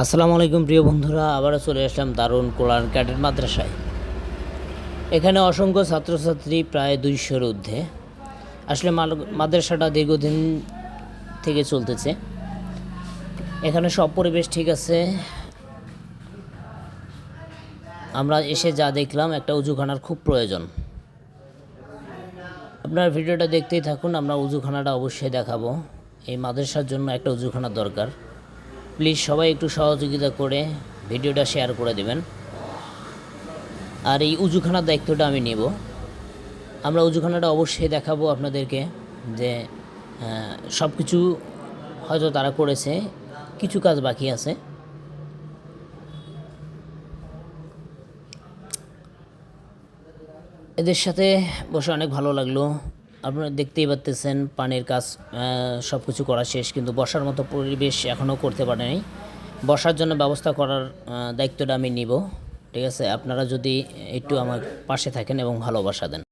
আসসালামু আলাইকুম প্রিয় বন্ধুরা, আবারও চলে আসলাম দারুন কোরআন ক্যাডেট মাদ্রাসায়। এখানে অসংখ্য ছাত্রছাত্রী, প্রায় 200-এর ঊর্ধ্বে। আসলে মাদ্রাসাটা দীর্ঘদিন থেকে চলতেছে। এখানে সব পরিবেশ ঠিক আছে। আমরা এসে যা দেখলাম, একটা উজুখানার খুব প্রয়োজন। আপনার ভিডিওটা দেখতেই থাকুন, আমরা উজুখানাটা অবশ্যই দেখাবো। এই মাদ্রাসার জন্য একটা উজুখানার দরকার। প্লিজ সবাই একটু সহযোগিতা করে ভিডিওটা শেয়ার করে দেবেন। আর এই উজুখানার দায়িত্বটা আমি নেব। আমরা উজুখানাটা অবশ্যই দেখাবো আপনাদেরকে, যে সব কিছু হয়তো তারা করেছে, কিছু কাজ বাকি আছে। এদের সাথে বসে অনেক ভালো লাগলো। আপনারা দেখতেই পাচ্ছেন পানির কাজ সব কিছু করা শেষ, কিন্তু বসার মতো পরিবেশ এখনও করতে পারেনি। বসার জন্য ব্যবস্থা করার দায়িত্বটা আমি নিব। ঠিক আছে, আপনারা যদি একটু আমার পাশে থাকেন এবং ভালোবাসা দেন।